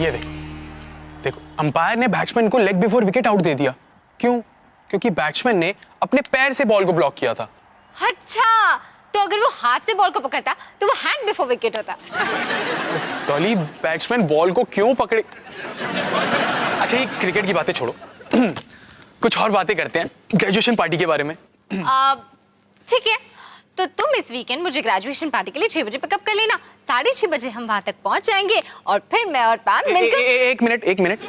ये देखो अंपायर ने बैट्समैन को लेग बिफोर विकेट आउट दे दिया। क्यों? क्योंकि बैट्समैन ने अपने पैर से बॉल को ब्लॉक किया था। अच्छा, तो अगर वो हाथ से बॉल को पकड़ता तो वो हैंड बिफोर विकेट होता। डॉली, बैट्समैन बॉल को क्यों पकड़े? अच्छा, ये क्रिकेट की बातें छोड़ो, कुछ और बातें करते हैं ग्रेजुएशन पार्टी के बारे में। ठीक है, तो तुम इस वीकेंड मुझे ग्रेजुएशन पार्टी के लिए 6 बजे पिकअप कर लेना। 6:30 बजे हम वहां तक पहुंच जाएंगे और फिर मैं और पैम मिलकर। एक मिनट,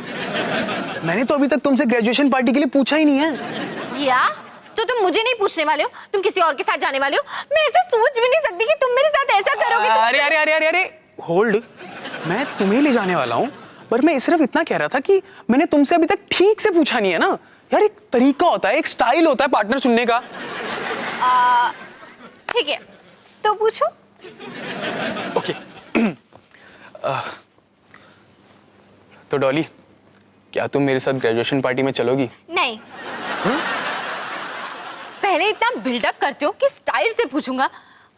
मैंने तो अभी तक तुमसे ग्रेजुएशन पार्टी के लिए पूछा ही नहीं है। या तो तुम मुझे नहीं पूछने वाले हो, तुम किसी और के साथ जाने वाले हो। मैं ऐसा सोच भी नहीं सकती कि तुम मेरे साथ ऐसा करोगे। अरे होल्ड, मैं तुम्हें ले जाने वाला हूँ, पर मैं सिर्फ इतना कह रहा था कि मैंने तुमसे अभी तक ठीक से पूछा नहीं है ना यार। एक तरीका होता है, एक स्टाइल होता है पार्टनर चुनने का। ठीक है, तो पूछो। ओके। तो डॉली, क्या तुम मेरे साथ ग्रेजुएशन पार्टी में चलोगी? नहीं। पहले इतना बिल्डअप करते हो कि स्टाइल से पूछूंगा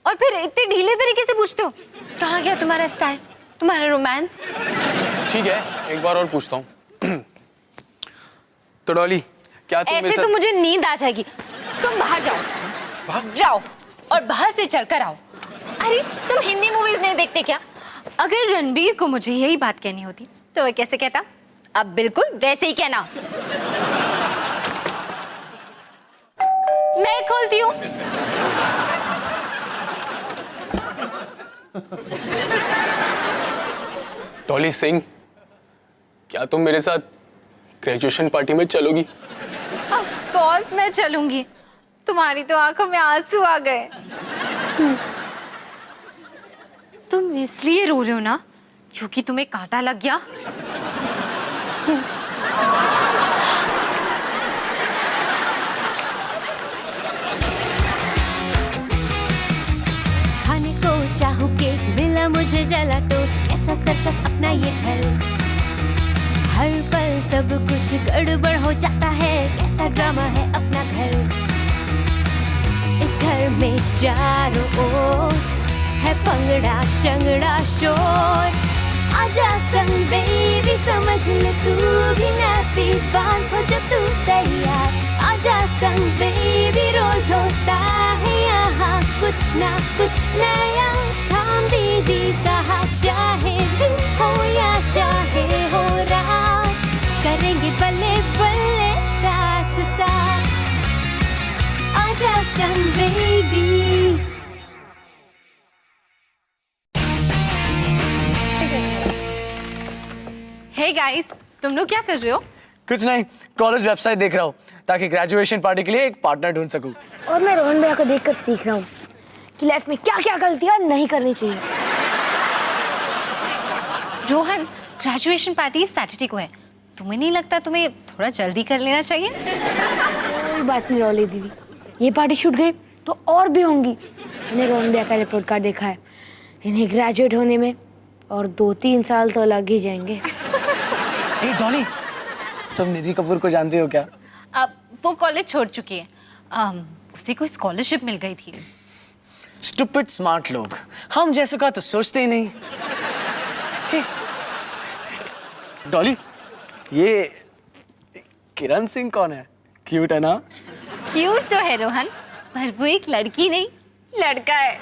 और फिर इतने ढीले तरीके से पूछते हो। कहाँ गया तुम्हारा स्टाइल, तुम्हारा रोमांस? ठीक है, एक बार और पूछता हूँ। तो डॉली, क्या तुम ऐसे तो मुझे नींद आ जाएगी। तुम बाहर जाओ, जाओ और बाहर से चलकर आओ। अरे तुम हिंदी मूवीज नहीं देखते क्या? अगर रणबीर को मुझे यही बात कहनी होती तो वह कैसे कहता? अब बिल्कुल वैसे ही कहना। मैं खोलती हूँ। डॉली सिंह, क्या तुम मेरे साथ ग्रेजुएशन पार्टी में चलोगी? ऑफ कोर्स मैं चलूंगी। तुम्हारी तो आंखों में आंसू आ गए। तुम इसलिए रो रहे हो ना क्योंकि तुम्हें कांटा लग गया? खाने को चाहूं केक, मिला मुझे जला टोस्ट। कैसा सर्कस अपना ये घर, हर पल सब कुछ गड़बड़ हो जाता है। कैसा ड्रामा है अपना घर, इस घर में चारों ओर है पंगड़ा शंगड़ा शोर। आजा संग बेबी, समझ ले तू भी नैपी बांध हो जब तू तैयार। आजा संग बेबी, रोज होता है यहाँ कुछ ना कुछ नया। थाम दीदी कहा, चाहे दिन हो या चाहे हो रात, करेंगे बल्ले बल्ले साथ साथ। आजा संग बेबी। हे गाइस, तुम लोग क्या कर रहे हो? कुछ नहीं, कॉलेज वेबसाइट देख रहा हूँ ताकि ग्रेजुएशन पार्टी के लिए एक पार्टनर ढूंढ सकूं। और मैं रोहन भैया को देखकर सीख रहा हूँ कि लाइफ में क्या क्या गलतियाँ नहीं करनी चाहिए। रोहन, ग्रेजुएशन पार्टी सैटरडे को है। तुम्हें नहीं लगता तुम्हें थोड़ा जल्दी कर लेना चाहिए? कोई बात नहीं रौली दीदी, ये पार्टी छूट गई तो और भी होंगी। मैंने रोहन भैया का रिपोर्ट कार्ड देखा है, इन्हें ग्रेजुएट होने में और 2-3 साल तो लग ही जाएंगे। डॉली, तुम निधि कपूर को जानती हो क्या? अब वो कॉलेज छोड़ चुकी है। उसे कोई स्कॉलरशिप मिल गई थी। स्टूपिड स्मार्ट लोग, हम जैसों का तो सोचते ही नहीं। डॉली, ये किरण सिंह कौन है? क्यूट है ना? क्यूट तो है रोहन, पर वो एक लड़की नहीं लड़का है।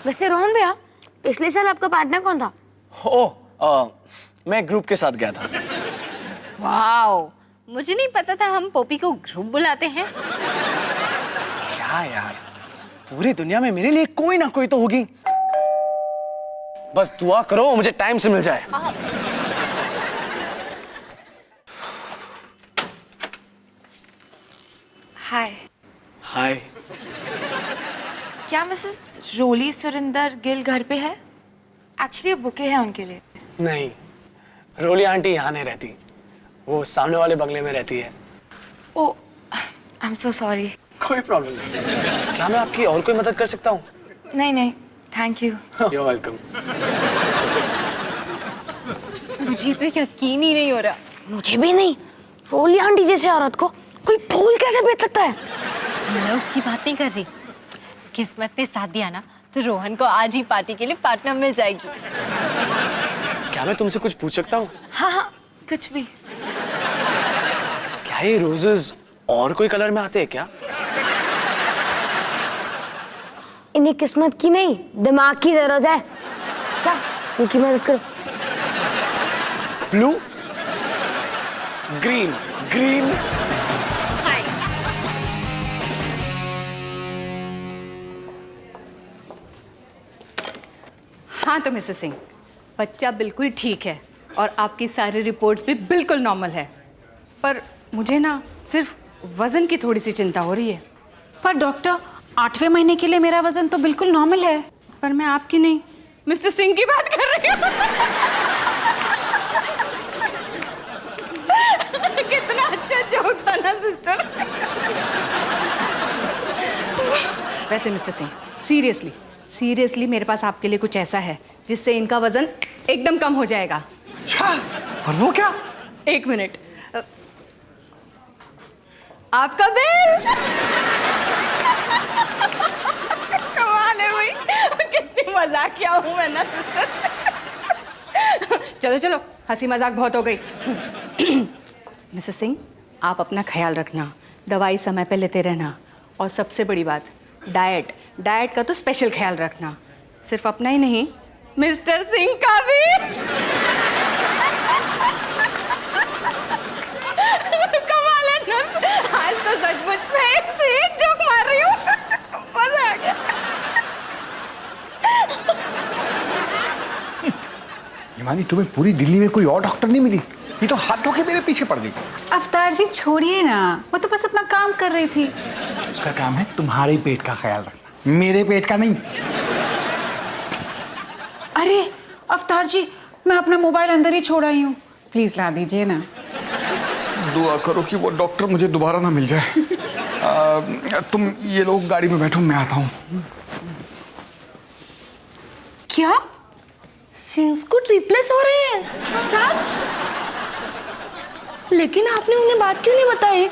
वैसे रोहन भैया, पिछले साल आपका पार्टनर कौन था? मैं ग्रुप के साथ गया था। वाओ, मुझे नहीं पता था हम पोपी को ग्रुप बुलाते हैं। क्या यार, पूरी दुनिया में मेरे लिए कोई ना कोई तो होगी। बस दुआ करो मुझे टाइम से मिल जाए। हाय। हाय। क्या मिसेस रोली सुरिंदर गिल घर पे है? एक्चुअली बुके है उनके लिए। नहीं, रोली आंटी यहाँ नहीं रहती, वो सामने वाले बंगले में रहती है। ओ, आई एम सो सॉरी। कोई प्रॉब्लम नहीं। क्या मैं आपकी और कोई मदद कर सकता हूँ? नहीं नहीं, थैंक यू। You're welcome। मुझे तो यकीन ही नहीं हो रहा। मुझे भी नहीं। रोली आंटी जैसे औरत को कोई फूल कैसे बेच सकता है? मैं उसकी बात नहीं कर रही। किस्मत ने साथ दिया ना तो रोहन को आज ही पार्टी के लिए पार्टनर मिल जाएगी। क्या मैं तुमसे कुछ पूछ सकता हूँ? हाँ हाँ, कुछ भी। क्या ये रोजेस और कोई कलर में आते हैं क्या? इन्हें किस्मत की नहीं दिमाग की जरूरत है। चल उनकी मदद करो। Blue, green, green. हाँ तो मिसेस सिंह, बच्चा बिल्कुल ठीक है और आपकी सारी रिपोर्ट्स भी बिल्कुल नॉर्मल है, पर मुझे ना सिर्फ वजन की थोड़ी सी चिंता हो रही है। पर डॉक्टर, 8वें महीने के लिए मेरा वजन तो बिल्कुल नॉर्मल है। पर मैं आपकी नहीं, मिस्टर सिंह की बात कर रही हूँ। कितना अच्छा जोक था ना सिस्टर। वैसे मिस्टर सिंह, सीरियसली मेरे पास आपके लिए कुछ ऐसा है जिससे इनका वजन एकदम कम हो जाएगा। अच्छा, और वो क्या? 1 मिनट। आपका बिल। कमाल है भाई, कितनी मजाकिया हूं मैं ना सिस्टर। चलो चलो, हंसी मजाक बहुत हो गई। मिसेस सिंह, आप अपना ख्याल रखना, दवाई समय पे लेते रहना, और सबसे बड़ी बात डाइट का तो स्पेशल ख्याल रखना, सिर्फ अपना ही नहीं, मिस्टर सिंह का भी। कमाल है नर्स, आज तो सचमुच में एक से एक जोक मार रही हूँ। मजा आ गया। हिमानी, तुम्हें पूरी दिल्ली में कोई और डॉक्टर नहीं मिली? ये तो हाथ धो के मेरे पीछे पड़ गई। अवतार जी छोड़िए ना, वो तो बस अपना काम कर रही थी। उसका काम है तुम्हारे पेट का ख्याल रखना, मेरे पेट का नहीं। अरे अवतार जी, मैं अपना मोबाइल अंदर ही छोड़ आई हूँ, प्लीज ला दीजिए ना। दुआ करो कि वो डॉक्टर मुझे दोबारा ना मिल जाए। तुम ये लोग गाड़ी में बैठो, मैं आता हूँ। क्या सिंस को रिप्लेस हो रहे हैं? सच? लेकिन आपने उन्हें बात क्यों नहीं बताई?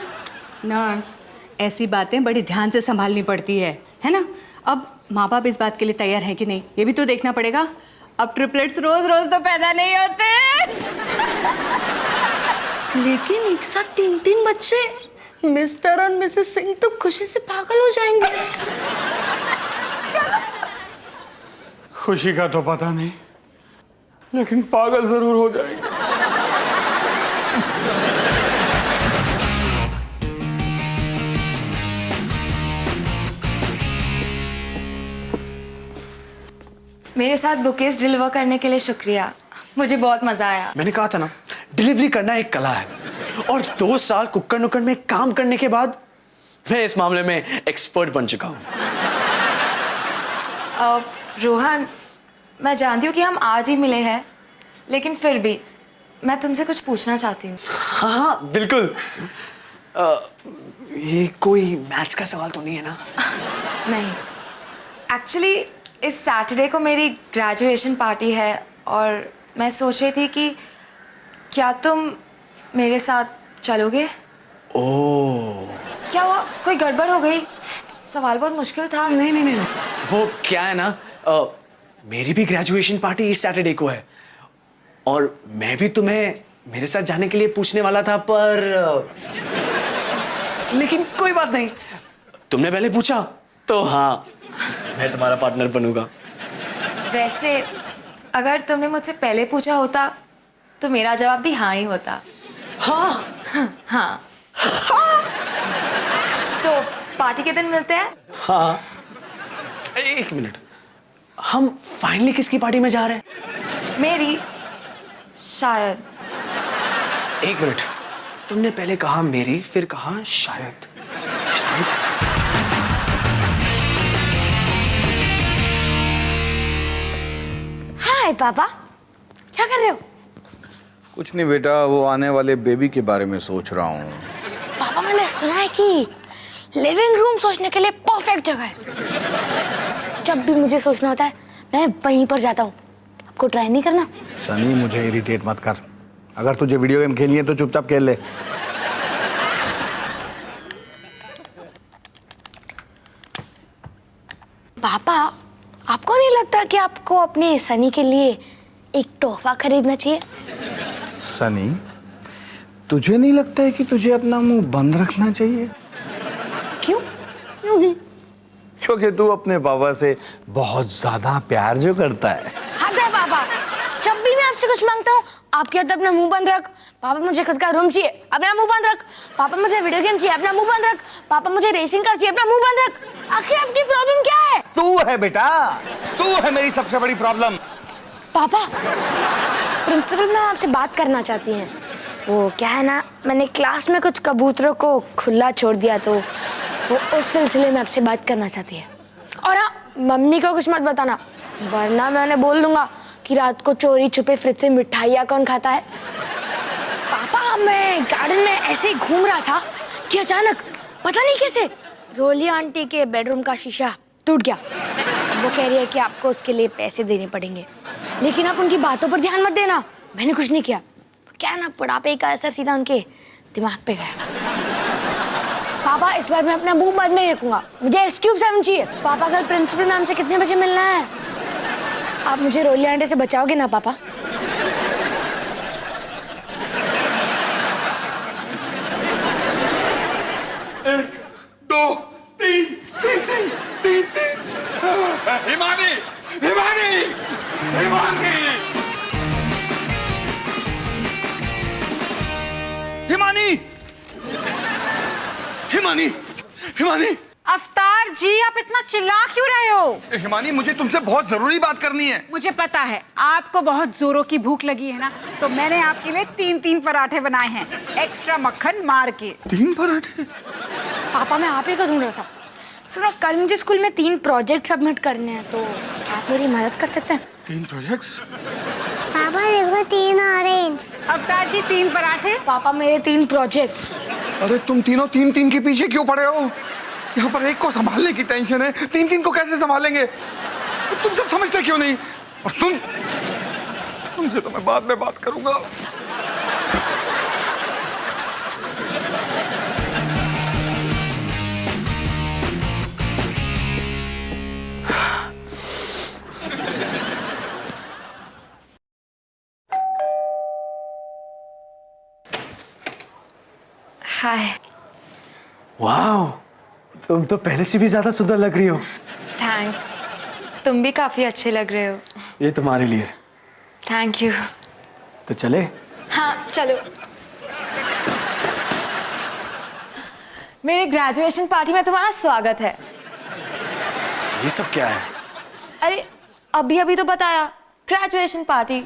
नर्स, ऐसी बातें बड़ी ध्यान से संभालनी पड़ती है ना? अब माँ बाप इस बात के लिए तैयार हैं कि नहीं, ये भी तो देखना पड़ेगा। अब ट्रिपलेट्स रोज रोज तो पैदा नहीं होते। लेकिन एक साथ 3 बच्चे, मिस्टर और मिसेस सिंह तो खुशी से पागल हो जाएंगे। खुशी का तो पता नहीं, लेकिन पागल जरूर हो जाएगी। मेरे साथ बुकेस डिलीवर करने के लिए शुक्रिया, मुझे बहुत मजा आया। मैंने कहा था ना, डिलीवरी करना एक कला है, और 2 साल कुक्कड़ नुक्कड़ में काम करने के बाद मैं इस मामले में एक्सपर्ट बन चुका हूँ। रोहन, मैं जानती हूँ कि हम आज ही मिले हैं, लेकिन फिर भी मैं तुमसे कुछ पूछना चाहती हूँ। हाँ बिल्कुल। ये कोई मैथ्स का सवाल तो नहीं है ना? नहीं, एक्चुअली इस सैटरडे को मेरी ग्रेजुएशन पार्टी है और मैं सोच रही थी कि क्या तुम मेरे साथ चलोगे? ओह, क्या हुआ, कोई गड़बड़ हो गई? सवाल बहुत मुश्किल था। नहीं, वो क्या है ना, मेरी भी ग्रेजुएशन पार्टी इस सैटरडे को है, और मैं भी तुम्हें मेरे साथ जाने के लिए पूछने वाला था, पर लेकिन कोई बात नहीं, तुमने पहले पूछा तो हाँ, मैं तुम्हारा पार्टनर बनूंगा। वैसे अगर तुमने मुझसे पहले पूछा होता तो मेरा जवाब भी हाँ ही होता। हाँ हाँ। तो पार्टी के दिन मिलते हैं। हाँ, 1 मिनट, हम फाइनली किसकी पार्टी में जा रहे हैं? मेरी, शायद। 1 मिनट, तुमने पहले कहा मेरी, फिर कहा शायद। हाय पापा, क्या कर रहे हो? कुछ नहीं बेटा, वो आने वाले बेबी के बारे में सोच रहा हूँ। पापा, मैंने सुना है कि लिविंग रूम सोचने के लिए परफेक्ट जगह है। जब भी मुझे सोचना होता है मैं वहीं पर जाता हूँ। आपको ट्राई नहीं करना? सनी, मुझे इरिटेट मत कर। अगर तुझे वीडियो गेम खेलनी है तो चुपचाप खेल ले। पापा, आपको नहीं लगता कि आपको अपने सनी के लिए एक तोहफा खरीदना चाहिए। सनी, तुझे नहीं लगता है कि तुझे अपना मुंह बंद रखना चाहिए? क्यों? क्योंकि तू अपने पापा से बहुत ज्यादा प्यार जो करता है। हद है पापा, जब भी मैं आपसे कुछ मांगता हूँ आप कहते हैं अपना मुंह बंद रख। पापा मुझे खुद का रूम चाहिए, अपना मुंह बंद रख। पापा मुझे वीडियो गेम चाहिए, अपना मुंह बंद रख। पापा मुझे रेसिंग कार चाहिए, अपना मुंह बंद रख। आखिर आपकी प्रॉब्लम क्या है? तू है बेटा, तू है मेरी सबसे बड़ी प्रॉब्लम। पापा, प्रिंसिपल मैम आपसे बात करना चाहती हैं। वो क्या है ना, मैंने क्लास में कुछ कबूतरों को खुला छोड़ दिया तो वो उस सिलसिले में आपसे बात करना चाहती है। और हाँ, मम्मी को कुछ मत बताना, वरना मैं उन्हें बोल दूंगा कि रात को चोरी छुपे फ्रिज से मिठाइयाँ कौन खाता है। पापा, मैं गार्डन में ऐसे ही घूम रहा था कि अचानक पता नहीं कैसे रोली आंटी के बेडरूम का शीशा टूट गया। वो कह रही है कि आपको उसके लिए पैसे देने पड़ेंगे, लेकिन आप उनकी बातों पर ध्यान मत देना। मैंने कुछ नहीं किया। क्या है ना, बुढ़ापे का असर सीधा उनके दिमाग पे गया। पापा, इस बार मैं अपना मुंह बंद नहीं रखूंगा। मुझे SQ7 चाहिए। पापा, कल प्रिंसिपल मैम से कितने बजे मिलना है? आप मुझे रोली आंटी से बचाओगे ना पापा? एक, दो, तीन, तीन, तीन, तीन, तीन। हिमानी, हिमानी, हिमानी, हिमानी, हिमानी, हिमानी। अवतार जी, आप इतना चिल्ला क्यों रहे हो? हिमानी, मुझे तुमसे बहुत जरूरी बात करनी है। मुझे पता है आपको बहुत जोरों की भूख लगी है ना, तो मैंने आपके लिए 3-3 पराठे बनाए हैं, एक्स्ट्रा मक्खन मार के। 3 पराठे? पापा, मैं आप ही को ढूंढ रहा था। सुनो, कल मुझे स्कूल में 3 प्रोजेक्ट सबमिट करने हैं, तो क्या आप मेरी मदद कर सकते हैं? 3 प्रोजेक्ट्स? पापा देखो, 3 ऑरेंज। अवतार जी, 3 पराठे। पापा, मेरे 3 प्रोजेक्ट्स। अरे तुम तीनों 3-3 के पीछे क्यों पड़े हो? यहाँ पर एक को संभालने की टेंशन है, 3-3 को कैसे संभालेंगे? तुम सब समझते क्यों नहीं? और तुमसे तो मैं बाद में बात करूंगा। हाय। वाह, तुम तो पहले से भी ज्यादा सुंदर लग रही हो। थैंक्स, तुम भी काफी अच्छे लग रहे हो। ये तुम्हारे लिए। Thank you. तो चले? हाँ, चलो। मेरे ग्रेजुएशन पार्टी में तुम्हारा स्वागत है। ये सब क्या है? अरे, अभी अभी तो बताया, ग्रेजुएशन पार्टी।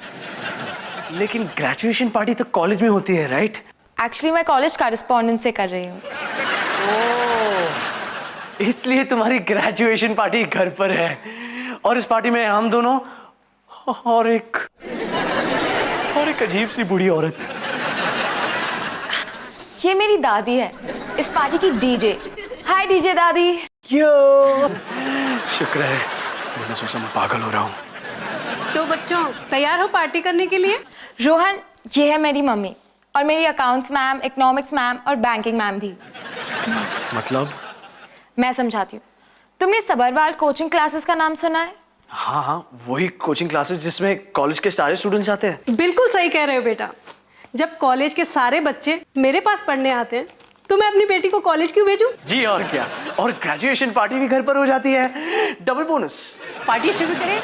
लेकिन ग्रेजुएशन पार्टी तो कॉलेज में होती है, राइट? एक्चुअली मैं कॉलेज कॉरेस्पॉन्डेंस से कर रही हूँ। इसलिए तुम्हारी ग्रेजुएशन पार्टी घर पर है, और इस पार्टी में हम दोनों और एक अजीब सी बूढ़ी औरत। ये मेरी दादी है, इस पार्टी की डीजे। हाय डीजे दादी। यो, शुक्र है, मैंने सोचा मैं पागल हो रहा हूँ। तो बच्चों, तैयार हो पार्टी करने के लिए? रोहन, ये है मेरी मम्मी, और मेरी अकाउंट्स मैम, इकोनॉमिक्स मैम और बैंकिंग मैम भी। मतलब? मैं समझाती हूँ। तुमने सबरवाल कोचिंग क्लासेस का नाम सुना है? हाँ हाँ, वही कोचिंग क्लासेस जिसमें कॉलेज के सारे स्टूडेंट्स आते हैं। बिल्कुल सही कह रहे हो बेटा। जब कॉलेज के सारे बच्चे मेरे पास पढ़ने आते हैं तो मैं अपनी बेटी को कॉलेज क्यों भेजूं? जी और क्या, और ग्रेजुएशन पार्टी भी घर पर हो जाती है, डबल बोनस। पार्टी शुरू करें?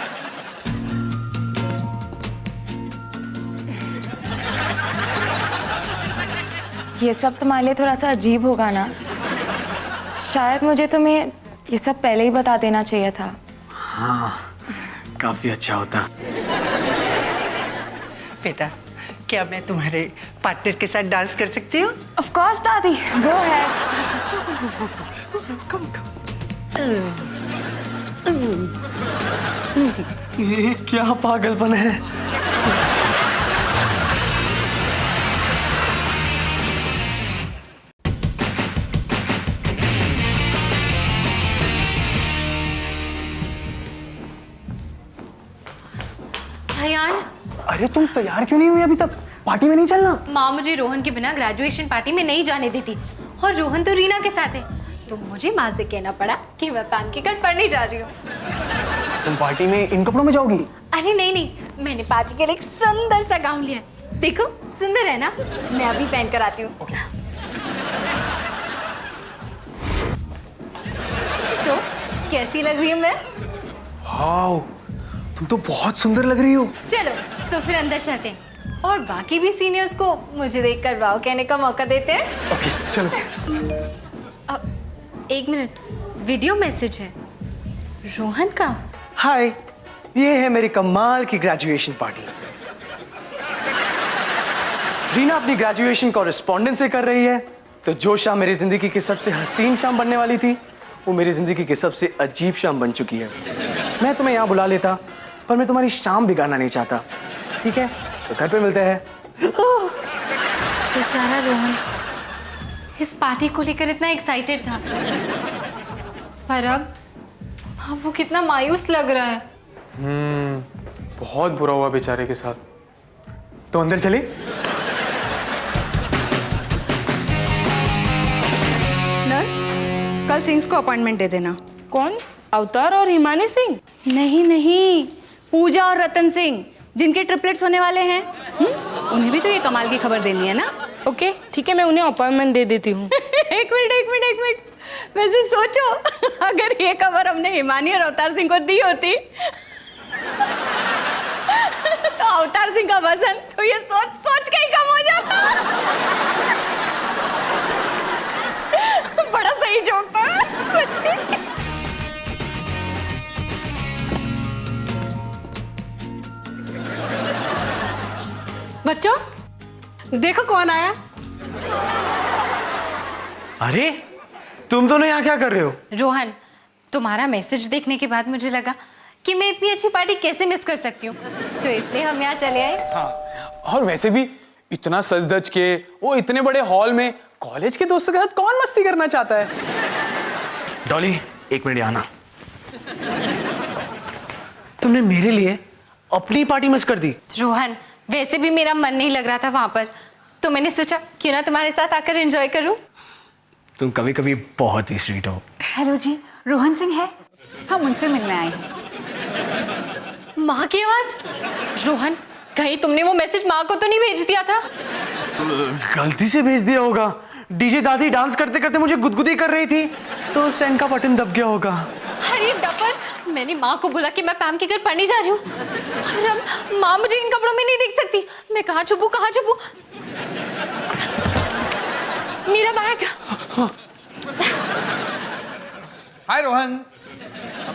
ये सब तुम्हारे लिए थोड़ा सा अजीब होगा ना? शायद मुझे तुम्हें ये सब पहले ही बता देना चाहिए था। हाँ, काफी अच्छा होता। बेटा, क्या मैं तुम्हारे पार्टनर के साथ डांस कर सकती हूँ? ऑफ कोर्स दादी, गो है। ये क्या पागलपन है? अयान, अरे तुम तैयार क्यों नहीं हुई अभी तक? पार्टी में नहीं चलना? माँ मुझे रोहन के बिना ग्रेजुएशन पार्टी में नहीं जाने देती, और रोहन तो रीना के साथ है, तो मुझे माँ से कहना पड़ा कि मैं बैंक की कट पढ़ने जा रही हूँ। तुम पार्टी में इन कपड़ों में जाओगी? अरे नहीं नहीं, मैंने पार्टी के लिए एक सुंदर सा गाउन लिया है। देखो सुंदर है ना, मैं अभी पहन कर आती हूँ। तो कैसी लग रही हूँ मैं? वाओ, तुम तो बहुत सुंदर लग रही हो। चलो तो फिर अंदर चलते हैं और बाकी भी सीनियर्स को मुझे देखकर वाओ कहने का मौका देते हैं। ओके चलो। एक मिनट, वीडियो मैसेज है रोहन का। हाय, ये है मेरी कमाल की ग्रेजुएशन पार्टी। रीना अपनी ग्रेजुएशन कॉरेस्पॉन्डेंस से कर रही है, तो जो शाम मेरी जिंदगी की सबसे हसीन शाम बनने वाली थी वो मेरी जिंदगी की सबसे अजीब शाम बन चुकी है। मैं तुम्हें यहाँ बुला लेता, पर मैं तुम्हारी शाम बिगाड़ना नहीं चाहता। ठीक है, तो घर पे मिलते हैं। बेचारा रोहन इस पार्टी को लेकर इतना एक्साइटेड था, पर अब वो कितना मायूस लग रहा है। बहुत बुरा हुआ बेचारे के साथ। तो अंदर चले। नर्स, कल सिंह को अपॉइंटमेंट दे देना। कौन? अवतार और हिमानी सिंह? नहीं, पूजा और रतन सिंह, जिनके ट्रिपलेट्स होने वाले हैं। उन्हें भी तो ये कमाल की खबर देनी है ना। ओके ठीक है, मैं उन्हें अपॉइंटमेंट दे देती हूँ। एक मिनट। वैसे सोचो, अगर ये खबर हमने हिमानी और अवतार सिंह को दी होती तो अवतार सिंह का वजन तो ये सोच के ही कम हो जाता। बड़ा सही जोक था सच्ची। बच्चों देखो कौन आया। अरे, तुम दोनों यहाँ क्या कर रहे हो? रोहन, तुम्हारा मैसेज देखने के बाद मुझे लगा कि मैं इतनी अच्छी पार्टी कैसे मिस कर सकती हूँ, तो इसलिए हम यहाँ चले आए। हाँ, और वैसे भी इतना सज धज के वो इतने बड़े हॉल में कॉलेज के दोस्तों के साथ कौन मस्ती करना चाहता है। डॉली, एक मिनट आना। तुमने मेरे लिए अपनी पार्टी मिस कर दी। रोहन, वैसे भी मेरा मन नहीं लग रहा था वहां पर, तो मैंने सोचा क्यों ना तुम्हारे साथ आकर एंजॉय करूं। तुम कभी कभी बहुत ही स्वीट हो। हेलो जी, रोहन सिंह है, हम उनसे मिलने आए हैं। माँ की आवाज। रोहन, कहीं तुमने वो मैसेज माँ को तो नहीं भेज दिया था? गलती से भेज दिया होगा। डीजे दादी डांस करते करते मुझे गुदगुदी कर रही थी, तो सेंड का बटन दब गया होगा। अरे डफर, मैंने माँ को बोला कि मैं पैम के घर पढ़ने जा रही हूँ, और अब माँ मुझे इन कपड़ों में नहीं देख सकती। मैं कहाँ छुपूं? मेरा बैग। हाय रोहन,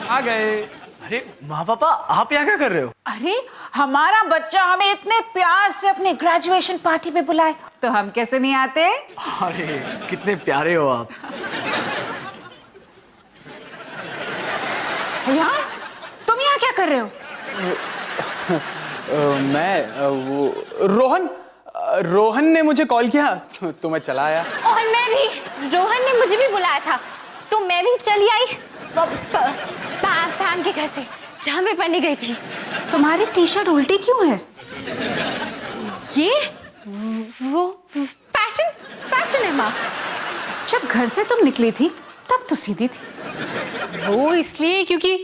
आ गए। अरे माँ पापा, आप यहाँ क्या कर रहे हो? अरे हमारा बच्चा हमें इतने प्यार से अपने ग्रेजुएशन पार्टी पे बुलाए, तो हम कैसे नहीं आते। अरे कितने प्यारे हो आप। यार तुम यहाँ क्या कर रहे हो? रोहन ने मुझे कॉल किया तो मैं चला आया। और मैं भी, रोहन ने मुझे भी बुलाया था तो मैं भी चली आई पैम के घर से, जहाँ मैं पढ़ने गई थी। तुम्हारी टी शर्ट उल्टी क्यों है? ये वो फैशन है माँ। जब घर से तुम निकली थी तब तो सीधी थी। वो इसलिए क्योंकि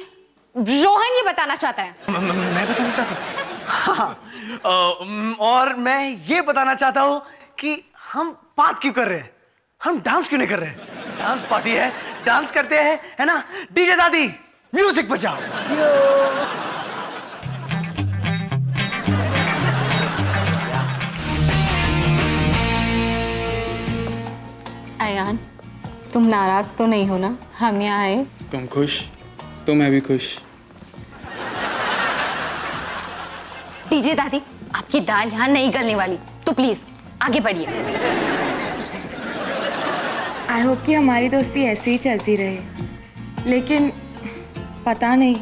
रोहन ये बताना चाहता है। मैं बताना चाहता हूँ। हाँ, और मैं ये बताना चाहता हूँ कि हम बात क्यों कर रहे हैं, हम डांस क्यों नहीं कर रहे हैं। डांस पार्टी है, डांस करते हैं, है ना। डीजे दादी म्यूजिक बजाओ। अयान, तुम नाराज तो नहीं हो ना हम यहाँ आए? तुम खुश तो मैं भी खुश। डीजे दादी, आपकी दाल यहाँ नहीं गलने वाली, तो प्लीज आगे बढ़िए। आई होप कि हमारी दोस्ती ऐसे ही चलती रहे, लेकिन पता नहीं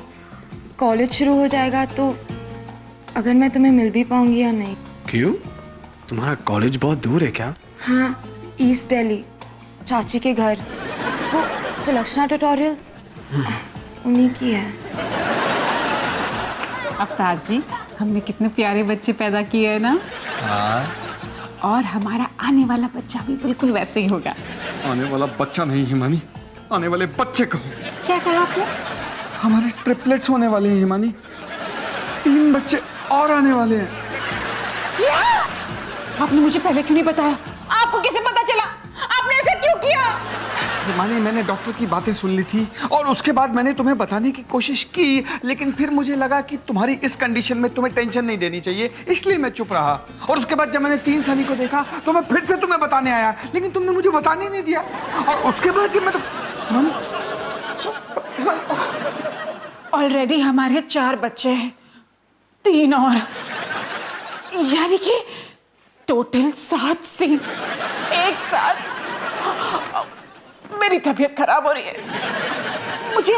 कॉलेज शुरू हो जाएगा तो अगर मैं तुम्हें मिल भी पाऊंगी या नहीं। क्यों, तुम्हारा कॉलेज बहुत दूर है क्या? हाँ, ईस्ट दिल्ली, चाची के घर, वो सुलक्षणा ट्यूटोरियल्स उन्हीं की है। अवतार जी, हमने कितने प्यारे बच्चे पैदा किए हैं ना। हाँ, और हमारा आने वाला बच्चा भी बिल्कुल वैसे ही होगा। आने वाला बच्चा नहीं हिमानी, आने वाले बच्चे कहो। क्या कहा आपने? हमारे ट्रिपलेट्स होने वाले हैं हिमानी, 3 बच्चे और आने वाले हैं। क्या? आपने मुझे पहले क्यों नहीं बताया? आपको कैसे पता चला? आपने ऐसा क्यों किया? माने मैंने डॉक्टर की बातें सुन ली थी और उसके बाद मैंने तुम्हें बताने की कोशिश की, लेकिन फिर मुझे लगा कि तुम्हारी इस कंडीशन में तुम्हें टेंशन नहीं देनी चाहिए, इसलिए मैं चुप रहा। और उसके बाद जब मैंने 3 सनी को देखा तो मैं फिर से तुम्हें बताने आया, लेकिन तुमने मुझे बताने नहीं दिया। और उसके बाद जब मैं ऑलरेडी हमारे 4 बच्चे हैं, 3 और, यानी कि टोटल 7 सीन एक साथ। मेरी तबीयत खराब हो रही है, मुझे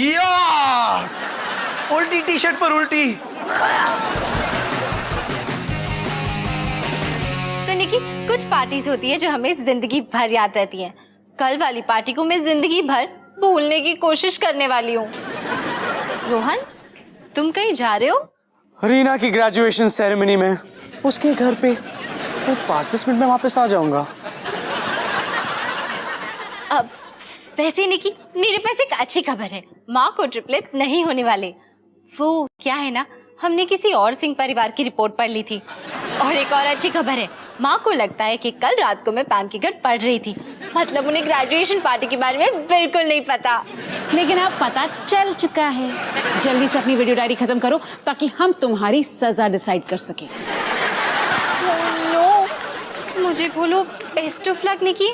या उल्टी टी शर्ट पर उल्टी। तो निकी, कुछ पार्टीज होती है जो हमें जिंदगी भर याद रहती हैं। कल वाली पार्टी को मैं जिंदगी भर भूलने की कोशिश करने वाली हूँ। रोहन, तुम कहीं जा रहे हो? रीना की ग्रेजुएशन सेरेमनी में, उसके घर पे। मैं 5-10 मिनट में वापस आ जाऊंगा। अब वैसे निकी, मेरे पास एक अच्छी खबर है। माँ को ट्रिपलेट्स नहीं होने वाले। वो क्या है ना, हमने किसी और सिंह परिवार की रिपोर्ट पढ़ ली थी। और एक और अच्छी खबर है, माँ को लगता है कि कल रात को मैं पैम के घर पढ़ रही थी, मतलब उन्हें ग्रेजुएशन पार्टी के बारे में बिल्कुल नहीं पता। लेकिन अब पता चल चुका है। जल्दी से अपनी वीडियो डायरी खत्म करो ताकि हम तुम्हारी सजा डिसाइड कर सकें। नो, मुझे बोलो बेस्ट ऑफ लक निकी।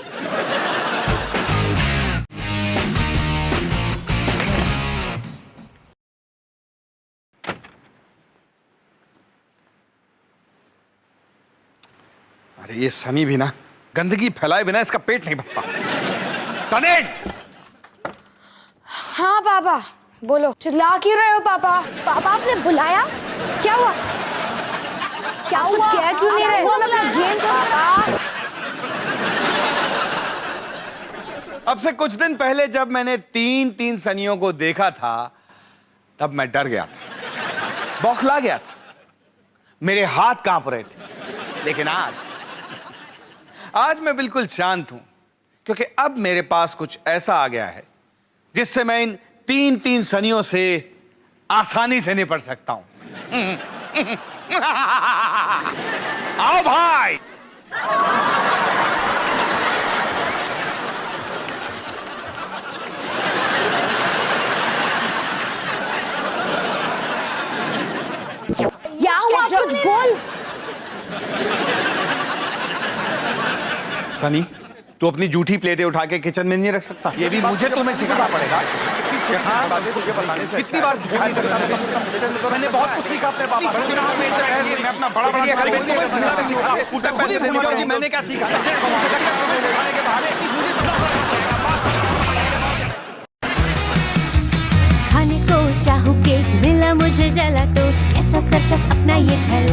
अरे ये सनी भी ना गंदगी फैलाए बिना इसका पेट नहीं भरता। सनी! हाँ पापा, बोलो। चिल्ला क्यों रहे हो पापा? पापा आपने बुलाया? क्या हुआ? क्या कुछ कह क्यों नहीं रहे? गेम चल रहा है। अब से कुछ दिन पहले जब मैंने 3 सनियों को देखा था तब मैं डर गया था, बौखला गया था, मेरे हाथ कांप रहे थे। लेकिन आज मैं बिल्कुल शांत हूं, क्योंकि अब मेरे पास कुछ ऐसा आ गया है जिससे मैं इन 3 सनियों से आसानी से निपट सकता हूं। आओ भाई। क्या हुआ? कुछ बोल। सनी, तू अपनी जूठी प्लेटें उठा के किचन में नहीं रख सकता। ये भी मुझे तुम्हें सिखाना पड़ेगा। कितनी बार सिखाया सकता? मैंने बहुत कुछ सीखा अपने पापा से। मैं अपना बड़ा बड़ा मैंने क्या सीखा? खाने को चाहूं केक, मिला मुझे जला टोस्ट, कैसा सर्कस अपना ये घर।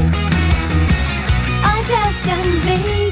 आजा संग